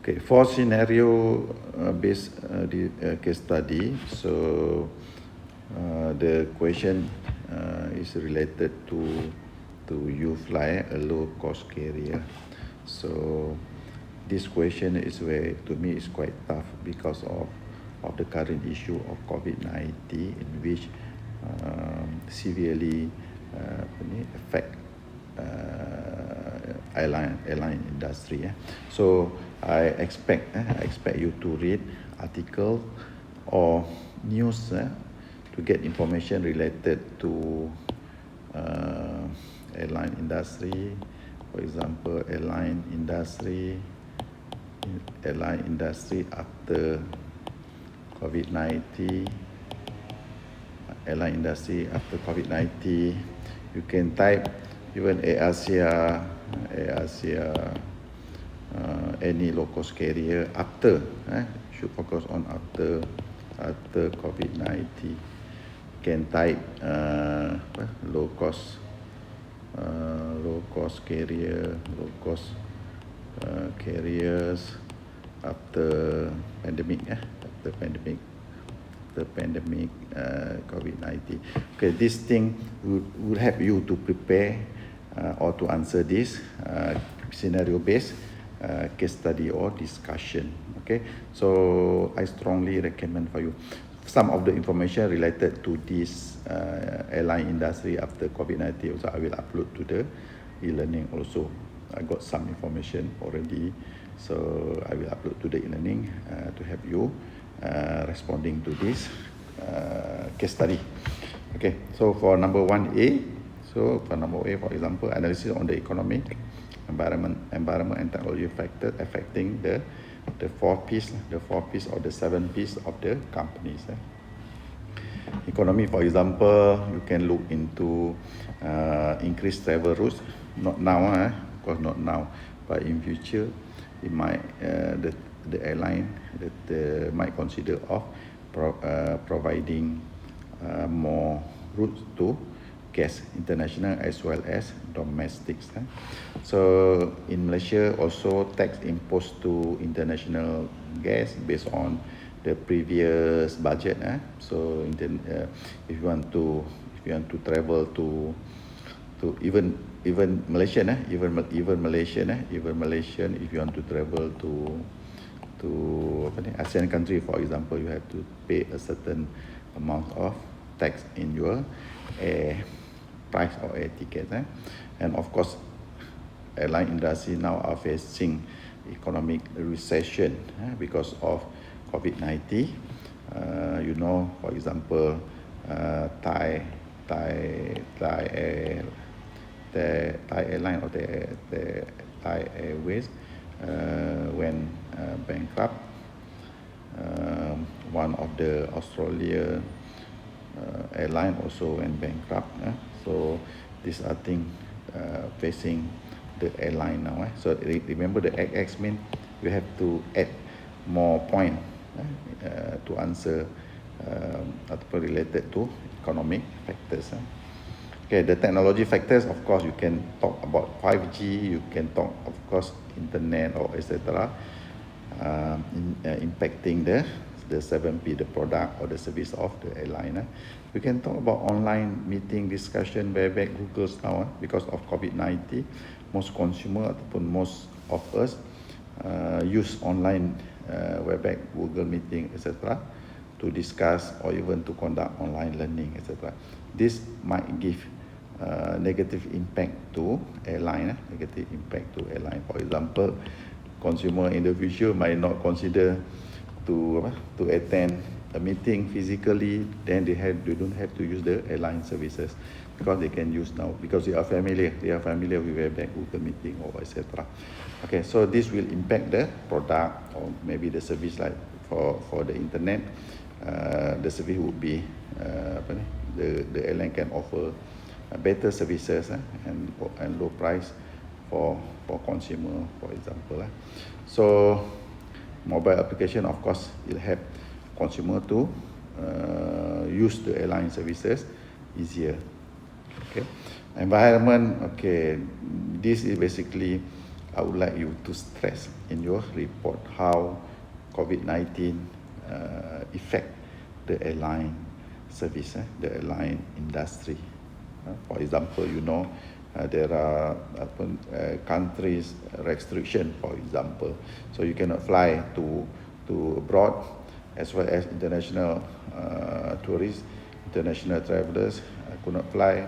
Okay, for scenario based case study, so the question is related to you fly a low cost carrier. So this question is where to me is quite tough because of the current issue of COVID-19 in which severely affect airline industry. So I expect you to read article or news to get information related to airline industry. For example, airline industry after COVID-19, airline industry after COVID-19. You can type even AirAsia, any low cost carrier after, should focus on after COVID-19. Can type low cost carriers after pandemic, the pandemic COVID-19. Okay, this thing would help you to prepare or to answer this scenario based case study or discussion. Okay, so I strongly recommend for you some of the information related to this airline industry after COVID-19. Also, I will upload to the e-learning also. I got some information already, so I will upload to the e-learning to help you responding to this case study. Okay, so for number 1A, for example, analysis on the economic, environment and technology factors affecting the four P's or the seven P's of the companies. Economy, for example, you can look into increased travel routes. Not now, of course not now, but in future, it might the airline that might consider of providing more routes to guests, international as well as domestics. So in Malaysia, also tax imposed to international guests based on the previous budget. So if you want to travel to even Malaysian, even Malaysian, if you want to travel to ASEAN country, for example, you have to pay a certain amount of tax in your air price or air ticket. And of course, airline industry now are facing economic recession because of COVID-19. You know, for example, Thai Airline or the Thai Airways went bankrupt. One of the Australia airline also went bankrupt. So these are things facing the airline now. So remember, the XX means you have to add more point to answer related to economic factors. Okay, the technology factors, of course, you can talk about 5G, you can talk, of course, internet or etc. Impacting the 7P, the product or the service of the airline. We can talk about online meeting, discussion, Webex, Google now because of COVID-19. Most consumer ataupun most of us use online Webex, Google meeting, etc. to discuss or even to conduct online learning, etc. This might give negative impact to airline. For example, consumer in the future might not consider to attend a meeting physically, then they don't have to use the airline services because they can use now because they are familiar with Webex, Google meeting or etc. Okay, so this will impact the product or maybe the service, like for the internet. The service would be the airline can offer better services and low price for consumer, for example. So mobile application, of course, will help consumer to use the airline services easier. Okay, environment. Okay, this is basically I would like you to stress in your report how COVID-19 affect the airline service, the airline industry. For example, there are countries restriction, for example, so you cannot fly to abroad, as well as international tourists, international travelers could not fly,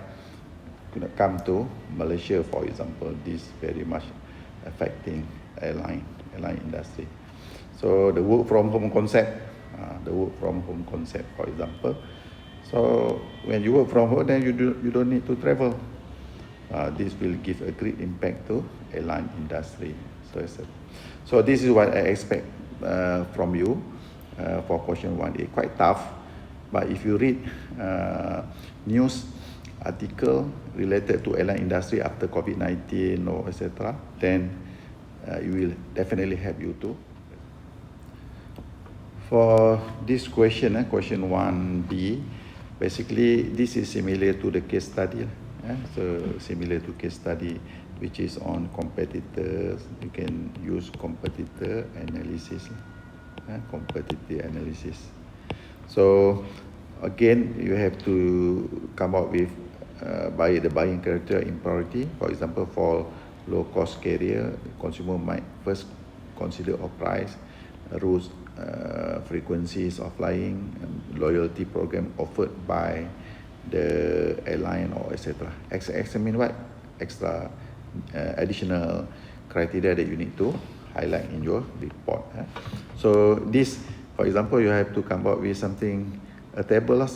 could not come to Malaysia, for example. This very much affecting airline industry. So the work from home concept, for example. So when you work from home, then you don't need to travel. This will give a great impact to airline industry. So this is what I expect from you for question 1A. Quite tough, but if you read news article related to airline industry after COVID-19 or etc., then it will definitely help you too. For this question, question 1B, basically this is similar to the case study. So similar to case study, which is on competitors. You can use competitor analysis. So again, you have to come up with the buying criteria in priority. For example, for low cost carrier, consumer might first consider of price, routes, frequencies of flying, and loyalty program offered by the airline or etc. Examine what extra additional criteria that you need to highlight in your report. So this, for example, you have to come up with something, a table like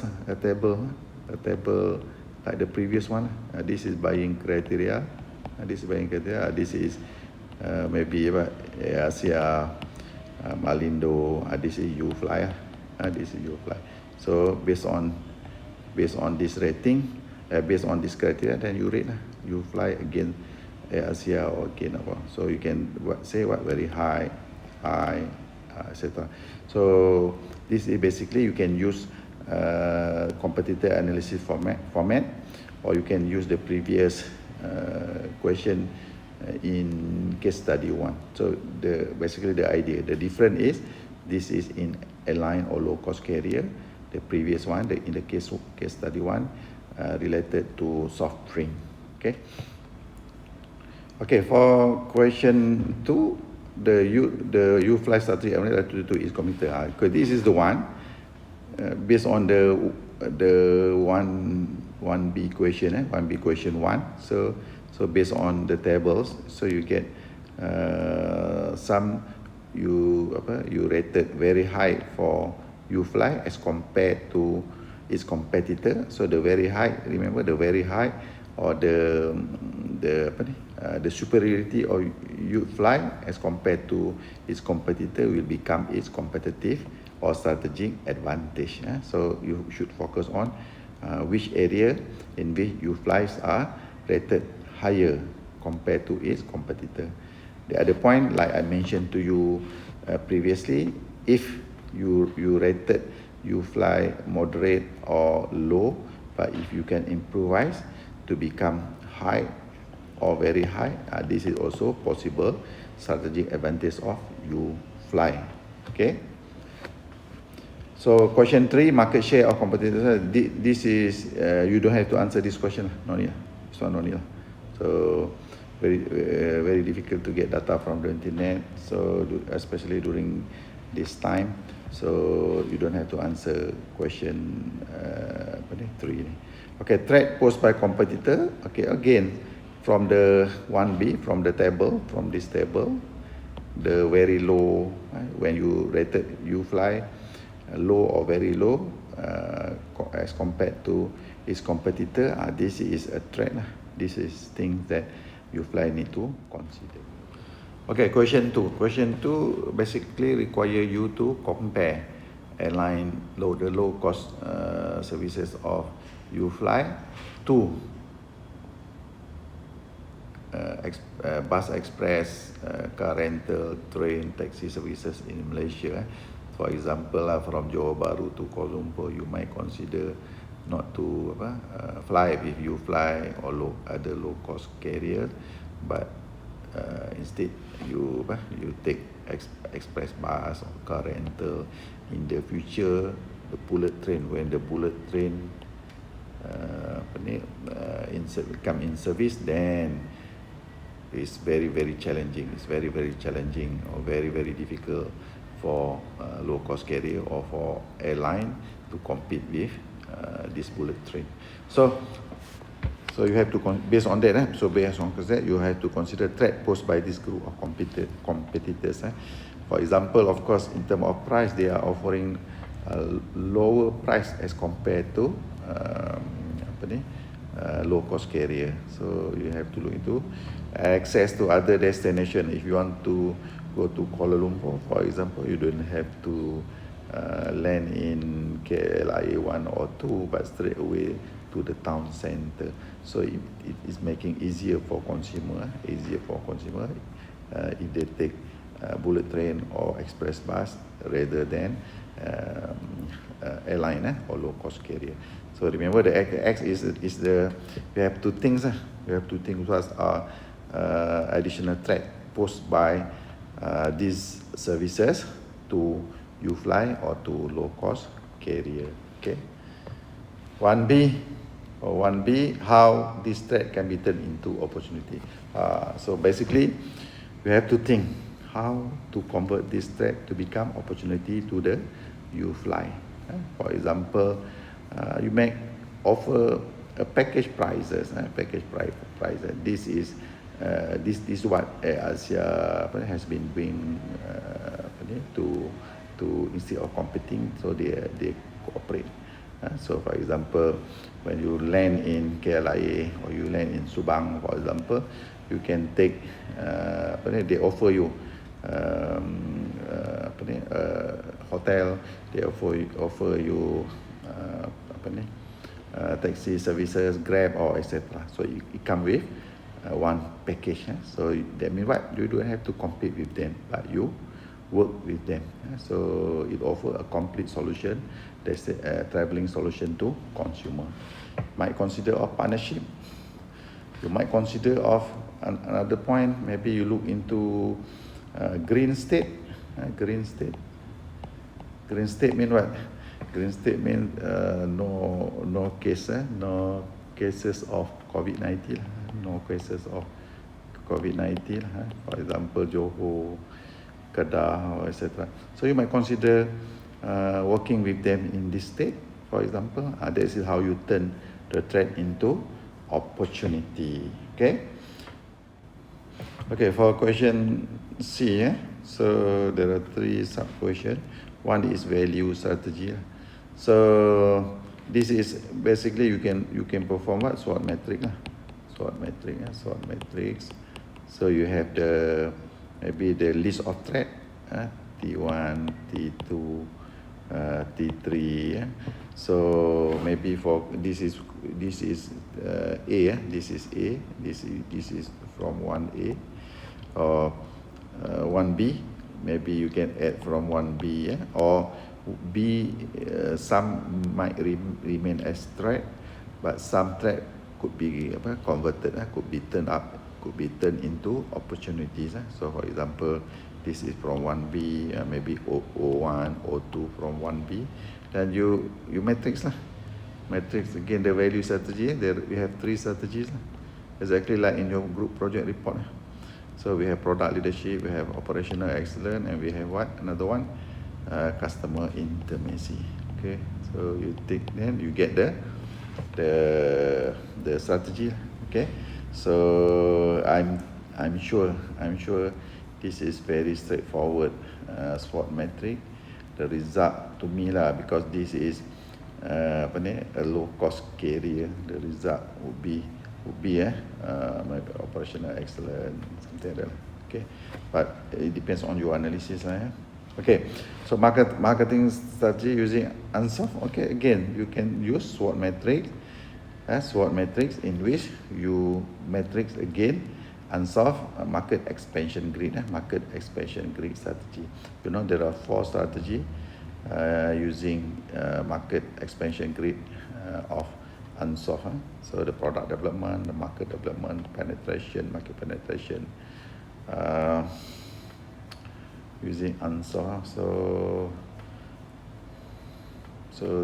the previous one. This is buying criteria. This is maybe Asia, Malindo. This is UFly. So based on this rating, based on this criteria, then you rate. You fly again Asia or again. So you can say very high, etc. So this is basically, you can use competitor analysis format, or you can use the previous question in case study 1. So basically the idea, the difference is, this is in airline or low cost carrier. The previous one, in the case study 1, related to soft drink. Okay, for question 2, the UFly strategy to is committed. Because this is the one based on the 1B question, 1B question 1. So based on the tables, so you get some you rated very high for UFly as compared to its competitor. So the very high, remember the very high, or the superiority of UFly as compared to its competitor will become its competitive or strategic advantage. So you should focus on which area in which UFlies are rated higher compared to its competitor. The other point, like I mentioned to you previously, if you rated UFly moderate or low, but if you can improvise to become high or very high, this is also possible strategic advantage of UFly. Okay. So question 3, market share of competitors. This is you don't have to answer this question. No need. It's not no need. So very difficult to get data from the internet. So especially during this time. So you don't have to answer question 3. Okay, threat posed by competitor. Okay, again from the 1B, from this table, the very low, when you rated UFly low or very low as compared to its competitor, this is a threat. This is things that UFly need to consider. Okay, question 2. Question 2 basically require you to compare the low cost services of UFly to bus express, car rental, train, taxi services in Malaysia. For example, from Johor Bahru to Kuala Lumpur, you might consider not to fly with UFly or other low cost carriers, but instead you take express bus or car rental. In the future, the bullet train, when the bullet train come in service, then it's very challenging. It's very challenging or very difficult for low cost carrier or for airline to compete with this bullet train. So you have to based on that. So based on that, you have to consider threat posed by this group of competitors. For example, of course, in terms of price, they are offering a lower price as compared to low cost carrier. So you have to look into access to other destination. If you want to go to Kuala Lumpur, for example, you don't have to land in KLIA 1 or 2, but straight away to the town center. So it is making easier for consumer if they take bullet train or express bus rather than airline or low cost carrier. So remember, the X is the, we have two things. We have two things. What are additional threat posed by these services to UFly or to low cost carrier. Okay. 1B, how this threat can be turned into opportunity. So basically, we have to think how to convert this threat to become opportunity to the UFly. For example, you may offer a package prices. This is what Asia has been doing to instead of competing, so they cooperate. So for example, when you land in KLIA or you land in Subang, for example, you can take they offer you hotel, they offer you taxi services, Grab or etc. So it come with one package. So that means what? You don't have to compete with them, but you work with them. So it offers a complete solution. That's a traveling solution to consumer. Might consider a partnership. You might consider of another point. Maybe you look into green state. Green state mean what? Green state means no cases of COVID-19. No cases of COVID-19. For example, Johor, Kedah, etc. So you might consider working with them in this state, for example. This is how you turn the threat into opportunity. Okay. Okay, for question C, so there are 3 sub questions. One is value strategy. So this is basically you can perform what? SWOT matrix. SWOT matrix. So you have maybe the list of threat, T1, T2, T3. So maybe for this is A. This is A. This is from 1A or 1B. Maybe you can add from 1B, or B. Some might remain as threat, but some threat could be converted, could be turned up, could be turned into opportunities. So for example, this is from 1B, maybe O1, O2 from 1B. Then you matrix matrix again the value strategy. There we have 3 strategies, exactly like in your group project report. So we have product leadership, we have operational excellence, and we have what? Another one, customer intimacy. Okay, so you take, then you get the strategy. Okay, so I'm sure this is very straightforward. SWOT matrix, the result to me because this is a low cost carrier. The result would be maybe operational excellence, something like that. Okay, but it depends on your analysis. Okay, so marketing strategy using Ansoff. Okay, again you can use SWOT matrix. SWOT matrix in which you matrix again Ansoff market expansion grid. Market expansion grid strategy. You know there are 4 strategy using market expansion grid of Ansoff. So the product development, the market development, market penetration, using Ansar. So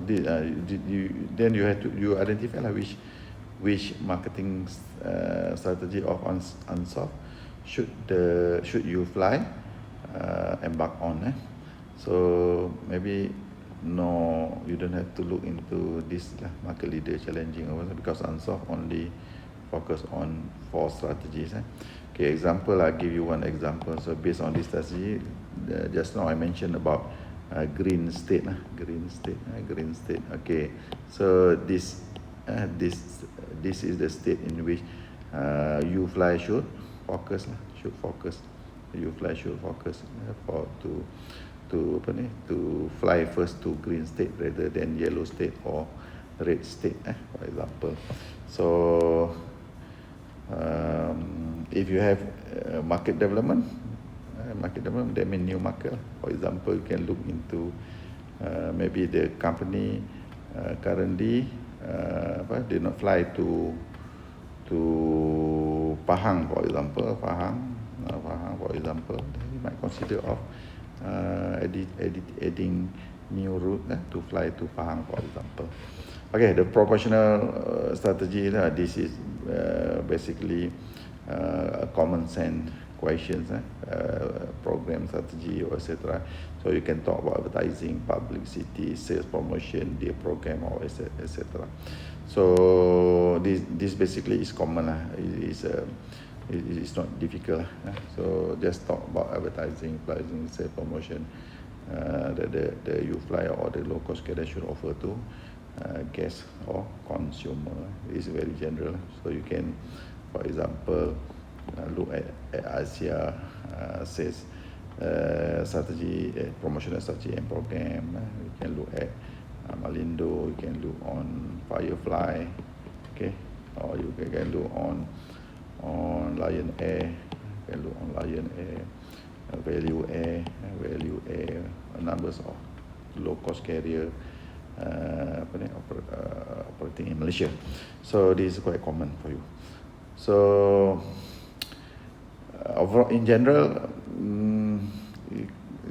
did you then you have to you identify like which marketing strategy of Ansar should you fly embark on. So maybe no, you don't have to look into this market leader challenging because Ansar only focus on 4 strategies. Okay, example, I'll give you one example. So based on this strategy, just now I mentioned about green state. Green state. Okay, so this is the state in which you fly should focus. You fly should focus to fly first to green state rather than yellow state or red state, for example. So if you have market development, that means new market. For example, you can look into maybe the company currently did not fly to Pahang, for example. Pahang, for example, you might consider of adding new route to fly to Pahang, for example. Okay, the proportional strategy. This is basically a common sense questions, program strategy, or etc. So you can talk about advertising, publicity, sales promotion, their program, or etc. So this basically is common. It's not difficult. So just talk about advertising, pricing, sales promotion that the you fly or the low cost carrier should offer to guests or consumer. It's very general. So you can, for example, look at Asia sales strategy, promotional strategy and program. You can look at Malindo. You can look on Firefly, okay, or you can look on Lion Air. You can look on Lion Air, Value Air, numbers of low cost carrier operating in Malaysia. So this is quite common for you. So overall, in general,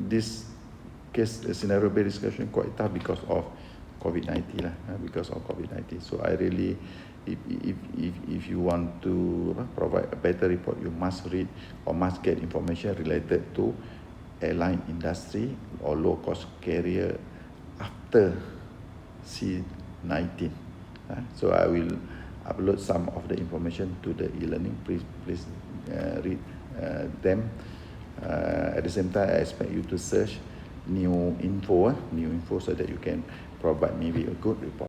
this case scenario based discussion quite tough because of COVID-19 because of COVID-19. So I really, if you want to provide a better report, you must read or must get information related to airline industry or low cost carrier after C-19. So I will upload some of the information to the e-learning. Please read them. At the same time, I expect you to search new info so that you can provide maybe a good report.